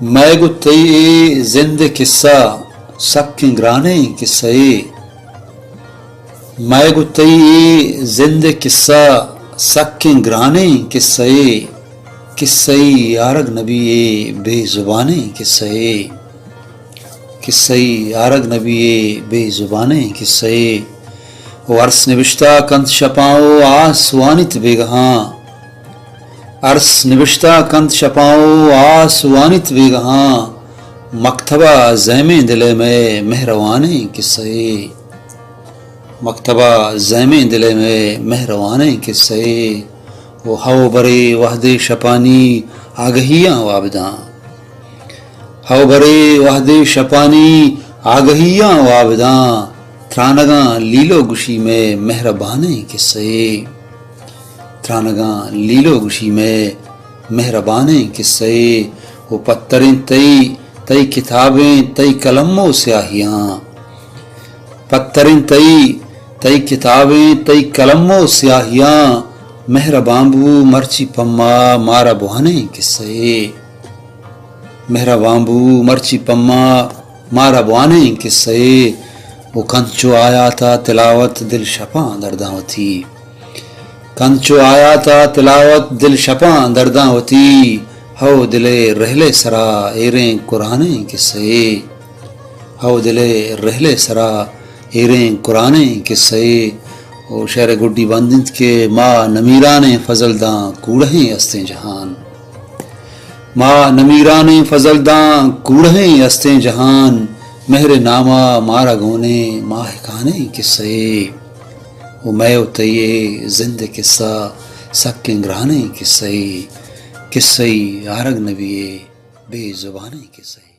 میں گتئی زند قصہ سکیں گرانے قصے میں گتئی زند قصہ سکیں گرانے قصے قصے یارگ نبی بے زبانے قصے قصے یارگ نبی بے زبانے قصے ورس نوشتہ کند شپاؤ آسوانت بیگہاں عرص نوشتہ کند شپاؤ آسوانت بیگہاں مکتبہ زیم دل میں مہروانے قصے مکتبہ زیم دل میں مہروانے قصے وہ ہو برے وحدے شپانی آگہیاں وابداں ہو برے وحدے شپانی آگہیاں وابداں ترانگاں لیلو گشی میں مہربانے قصے ترانگاں لیلو گشی میں مہربانے قصے وہ پتریں تئی کتابیں تئی قلم و سیاہیاں پتریں تئی کتابیں تئی قلم و سیاہیاں مہربامبو مرچی پما مارا بہانے قصے مہربامبو مرچی پما مارا بہانے قصے وہ کنچو آیا تھا تلاوت دل شپاں درداں ہوتی کنچو آیا تھا تلاوت دل شپاں درداں ہوتی ہو دلے رہلے سرا ایریں قرآن قصے ہو دلے رہلے سرا ایریں قرآن قصے او شہر گڈی بندند کے ماں نمیران فضل داں کوڑہیں استیں جہان ماں نمیران فضل داں کوڑہیں استیں جہان مہر نامہ مارا گونے ماہکانے قصے وہ میں اتئیے زند قصہ سکیں گرانے قصے قصے یارگ نبی بے زبانے قصے